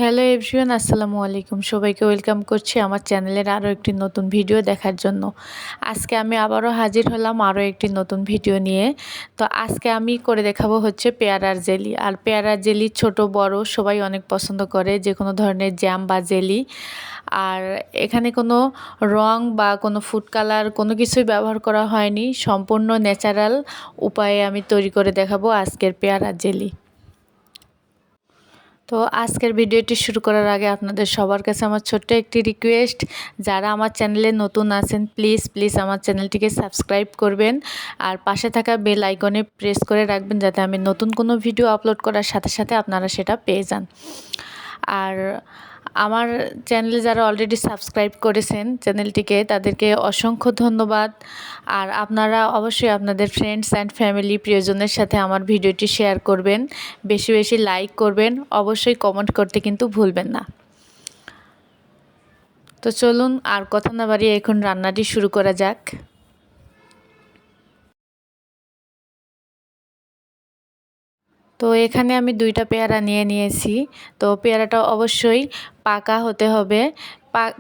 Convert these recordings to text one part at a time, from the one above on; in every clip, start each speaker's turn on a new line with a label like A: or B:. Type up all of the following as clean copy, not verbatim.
A: Hello everyone, আসসালামু আলাইকুম। সবাইকে ওয়েলকাম করছি আমার চ্যানেলের আরও একটি নতুন ভিডিও দেখার জন্য। আজকে আমি আবারও হাজির হলাম আরও একটি নতুন ভিডিও নিয়ে। তো আজকে আমি করে দেখাবো হচ্ছে পেয়ারার জেলি। আর পেয়ারার জেলি ছোট বড় সবাই অনেক পছন্দ করে, যে কোনো ধরনের জ্যাম বা জেলি। আর এখানে কোনো রং বা কোনো ফুড কালার কোনো কিছুই ব্যবহার করা হয়নি, সম্পূর্ণ ন্যাচারাল উপায়ে আমি তৈরি করে দেখাবো আজকের পেয়ারার জেলি। তো আজকের ভিডিওটি শুরু করার আগে আপনাদের সবার কাছে আমার ছোট্ট একটি রিকোয়েস্ট, যারা আমার চ্যানেলে নতুন আছেন প্লিজ আমার চ্যানেলটিকে সাবস্ক্রাইব করবেন আর পাশে থাকা বেল আইকনে প্রেস করে রাখবেন, যাতে আমি নতুন কোনো ভিডিও আপলোড করার সাথে সাথে আপনারা সেটা পেয়ে যান। আর আমার চ্যানেলে যারা অলরেডি সাবস্ক্রাইব করেছেন চ্যানেলটিকে, তাদেরকে অসংখ্য ধন্যবাদ। আর আপনারা অবশ্যই আপনাদের ফ্রেন্ডস অ্যান্ড ফ্যামিলি প্রিয়জনের সাথে আমার ভিডিওটি শেয়ার করবেন, বেশি বেশি লাইক করবেন, অবশ্যই কমেন্ট করতে কিন্তু ভুলবেন না। তো চলুন আর কথা না বাড়িয়ে এখন রান্নাটি শুরু করা যাক। তো এখানে আমি 2টা পেয়ারা নিয়ে নিয়েছি। তো পেয়ারাটা অবশ্যই পাকা হতে হবে,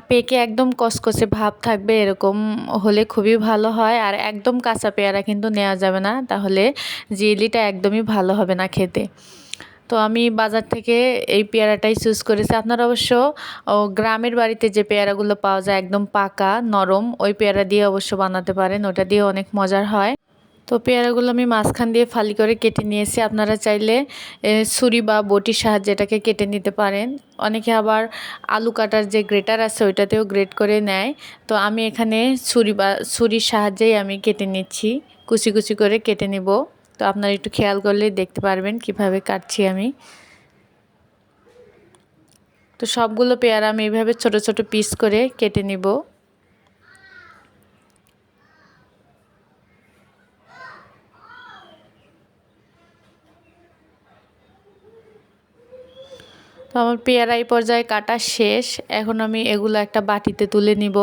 A: পেকে একদম কসকসে ভাব থাকবে, এরকম হলে খুবই ভালো হয়। আর একদম কাঁচা পেয়ারা কিন্তু নেওয়া যাবে না, তাহলে জেলিটা একদমই ভালো হবে না খেতে। তো আমি বাজার থেকে এই পেয়ারাটাই চুজ করেছি। আপনারা অবশ্য গ্রামের বাড়িতে যে পেয়ারাগুলো পাওয়া যায় একদম পাকা নরম, ওই পেয়ারা দিয়ে অবশ্য বানাতে পারেন, ওটা দিয়ে অনেক মজার হয়। তো পেয়ারাগুলো আমি মাঝখান দিয়ে ফালি করে কেটে নিয়েছি। আপনারা চাইলে ছুরি বা বটির সাহায্যে এটাকে কেটে নিতে পারেন। অনেকে আবার আলু কাটার যে গ্রেটার আছে ওইটাতেও গ্রেট করে নেয়। তো আমি এখানে ছুরির সাহায্যেই আমি কেটে নিচ্ছি, কুচি কুচি করে কেটে নিব। তো আপনারা একটু খেয়াল করলেই দেখতে পারবেন কিভাবে কাটছি আমি। তো সবগুলো পেয়ারা আমি এইভাবে ছোট ছোট পিস করে কেটে নিব। তো আমার পেয়ারা এই পর্যায়ে কাটা শেষ। এখন আমি এগুলো একটা বাটিতে তুলে নিব।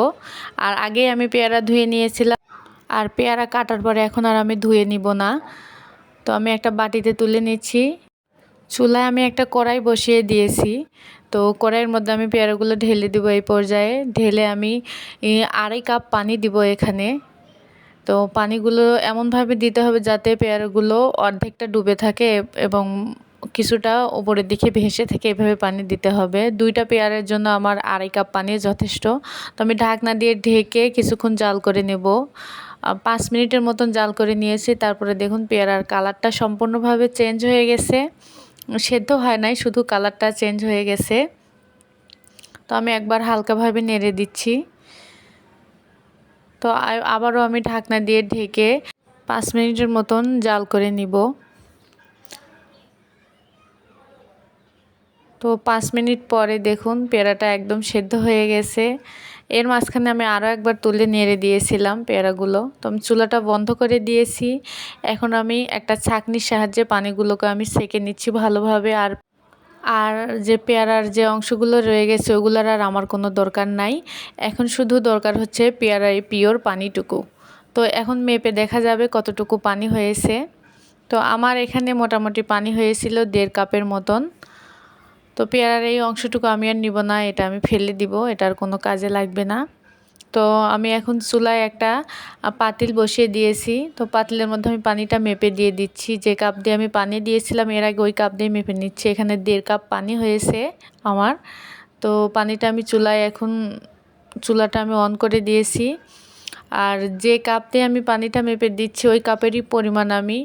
A: আর আগে আমি পেয়ারা ধুয়ে নিয়েছিলাম, আর পেয়ারা কাটার পরে এখন আর আমি ধুয়ে নিব না। তো আমি একটা বাটিতে তুলে নিচ্ছি। চুলায় আমি একটা কড়াই বসিয়ে দিয়েছি। তো কড়াইয়ের মধ্যে আমি পেয়ারাগুলো ঢেলে দিব। এই পর্যায়ে ঢেলে আমি 2.5 কাপ পানি দিব এখানে। তো পানিগুলো এমনভাবে দিতে হবে যাতে পেয়ারাগুলো অর্ধেকটা ডুবে থাকে এবং কিছুটা উপরের দিকে ভেসে থেকে, এভাবে পানি দিতে হবে। 2টা পেয়ারের জন্য আমার 2.5 কাপ পানি যথেষ্ট। তো আমি ঢাকনা দিয়ে ঢেকে কিছুক্ষণ জাল করে নেব। 5 মিনিটের মতন জাল করে নিয়েছি। তারপরে দেখুন পেয়ারার কালারটা সম্পূর্ণভাবে চেঞ্জ হয়ে গেছে, সেদ্ধ হয় নাই, শুধু কালারটা চেঞ্জ হয়ে গেছে। তো আমি একবার হালকাভাবে নেড়ে দিচ্ছি। তো আবারও আমি ঢাকনা দিয়ে ঢেকে 5 মিনিটের মতন জাল করে নিব। তো 5 মিনিট পরে দেখুন পেয়ারাটা একদম সেদ্ধ হয়ে গেছে। এর মাঝখানে আমি আরও একবার তুলে নেড়ে দিয়েছিলাম পেয়ারাগুলো। তো আমি চুলাটা বন্ধ করে দিয়েছি। এখন আমি একটা ছাঁকনির সাহায্যে পানিগুলোকে আমি সেঁকে নিচ্ছি ভালোভাবে। আর আর যে পেয়ারার যে অংশগুলো রয়ে গেছে ওগুলোর আর আমার কোনো দরকার নাই। এখন শুধু দরকার হচ্ছে পেয়ারার এই পিওর পানিটুকু। তো এখন মেপে দেখা যাবে কতটুকু পানি হয়েছে। তো আমার এখানে মোটামুটি পানি হয়েছিল 1.5 কাপের মতন। তো পেয়ারার এই অংশটুকু আমি আর নিব না, এটা আমি ফেলে দিব, এটার কোনো কাজে লাগবে না। তো আমি এখন চুলায় একটা পাতিল বসিয়ে দিয়েছি। তো পাতিলের মধ্যে আমি পানিটা মেপে দিয়ে দিচ্ছি। যে কাপ দিয়ে আমি পানি দিয়েছিলাম এর আগে, ওই কাপ দিয়ে মেপে নিচ্ছি। এখানে 1.5 কাপ পানি হয়েছে আমার। তো পানিটা আমি চুলাটা আমি অন করে দিয়েছি। আর যে কাপ দিয়ে আমি পানিটা মেপে দিচ্ছি ওই কাপেরই পরিমাণ আমি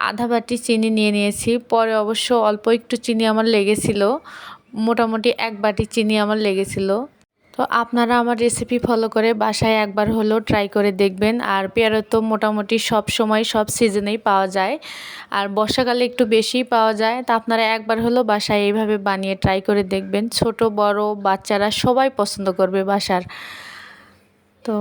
A: আধা বাটি চিনি নিয়ে নিয়েছি। পরে অবশ্য অল্প একটু চিনি আমার লেগেছিল, মোটামুটি 1 বাটি চিনি আমার লেগেছিল। তো আপনারা আমার রেসিপি ফলো করে বাসায় একবার হলেও ট্রাই করে দেখবেন। আর পেয়ারা তো মোটামুটি সব সময় সব সিজনেই পাওয়া যায়, আর বর্ষাকালে একটু বেশিই পাওয়া যায়। তা আপনারা একবার হলেও বাসায় এইভাবে বানিয়ে ট্রাই করে দেখবেন, ছোট বড় বাচ্চারা সবাই পছন্দ করবে বাসার। তো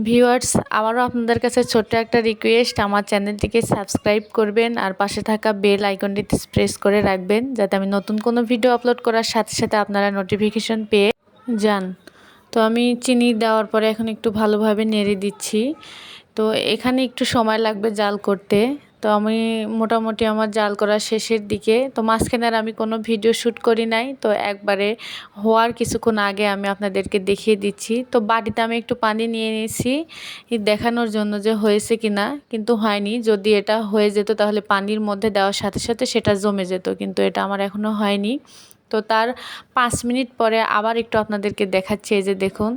A: ভিউয়ার্স, আবারও আপনাদের কাছে ছোট্ট একটা রিকোয়েস্ট, আমার চ্যানেলটিকে সাবস্ক্রাইব করবেন আর পাশে থাকা বেল আইকনটিতে প্রেস করে রাখবেন, যাতে আমি নতুন কোনো ভিডিও আপলোড করার সাথে সাথে আপনারা নোটিফিকেশন পেয়ে যান। তো আমি চিনি দেওয়ার পরে এখন একটু ভালোভাবে নেড়ে দিচ্ছি। তো এখানে একটু সময় লাগবে জাল করতে। তো আমি মোটামুটি আমার জাল করা শেষের দিকে। তো মাঝখানে আর আমি কোনো ভিডিও শ্যুট করি নাই, তো একবারে হওয়ার কিছুক্ষণ আগে আমি আপনাদেরকে দেখিয়ে দিচ্ছি। তো বাটিতে আমি একটু পানি নিয়ে নিয়েছি দেখানোর জন্য যে হয়েছে কিনা, কিন্তু হয়নি। যদি এটা হয়ে যেত তাহলে পানির মধ্যে দেওয়ার সাথে সাথে সেটা জমে যেত, কিন্তু এটা আমার এখনও হয়নি। তো তার 5 মিনিট পরে আবার একটু আপনাদেরকে দেখাচ্ছি। এই যে দেখুন,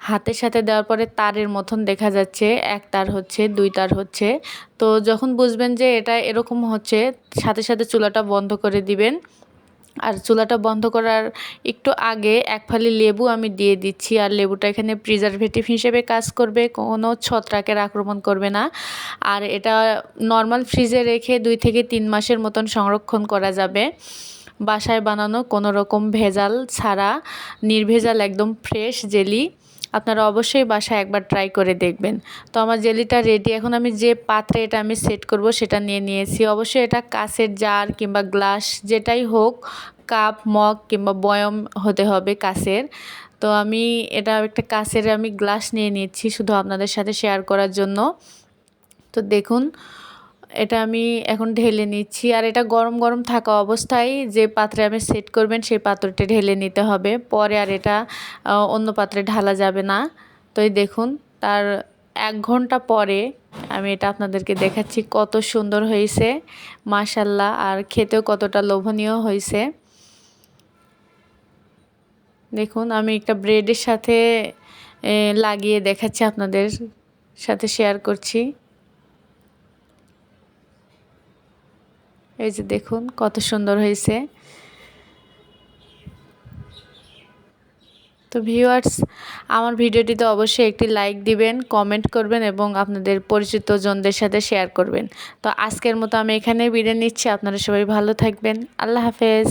A: হাতের সাথে দেওয়ার পরে তারের মতন দেখা যাচ্ছে, 1 তার হচ্ছে, 2 তার হচ্ছে। তো যখন বুঝবেন যে এটা এরকম হচ্ছে, সাথে সাথে চুলাটা বন্ধ করে দিবেন। আর চুলাটা বন্ধ করার একটু আগে 1 ফালি লেবু আমি দিয়ে দিচ্ছি। আর লেবুটা এখানে প্রিজারভেটিভ হিসেবে কাজ করবে, কোনো ছত্রাকের আক্রমণ করবে না। আর এটা নর্মাল ফ্রিজে রেখে 2 থেকে 3 মাসের মতন সংরক্ষণ করা যাবে। বাসায় বানানো কোনো রকম ভেজাল ছাড়া, নির্ভেজাল একদম ফ্রেশ জেলি। আপনারা অবশ্যই বাসায় একবার ট্রাই করে দেখবেন। তো আমার জেলিটা রেডি। এখন আমি যে পাত্রে এটা আমি সেট করব সেটা নিয়ে নিয়েছি। অবশ্যই এটা কাঁচের জার কিংবা গ্লাস যেটাই হোক, কাপ, মগ কিংবা বয়ম হতে হবে কাঁচের। তো আমি এটা একটা কাঁচের আমি গ্লাস নিয়ে নিচ্ছি শুধু আপনাদের সাথে শেয়ার করার জন্য। তো দেখুন, এটা আমি এখন ঢেলে নিচ্ছি। আর এটা গরম গরম থাকা অবস্থায় যে পাত্রে আমি সেট করবেন সেই পাত্রটি ঢেলে নিতে হবে, পরে আর এটা অন্য পাত্রে ঢালা যাবে না। তো এই দেখুন, তার 1 ঘন্টা পরে আমি এটা আপনাদেরকে দেখাচ্ছি কত সুন্দর হয়েছে মাশাআল্লাহ, আর খেতেও কতটা লোভনীয় হয়েছে। দেখুন, আমি একটা ব্রেডের সাথে লাগিয়ে দেখাচ্ছি, আপনাদের সাথে শেয়ার করছি। এই যে দেখুন কত সুন্দর হয়েছে। তো ভিউয়ার্স, আমার ভিডিওটিতে অবশ্যই একটি লাইক দিবেন, কমেন্ট করবেন এবং আপনাদের পরিচিত জনদের সাথে শেয়ার করবেন। তো আজকের মতো আমি এখানেই বিদায় নিচ্ছি। আপনারা সবাই ভালো থাকবেন। আল্লাহ হাফেজ।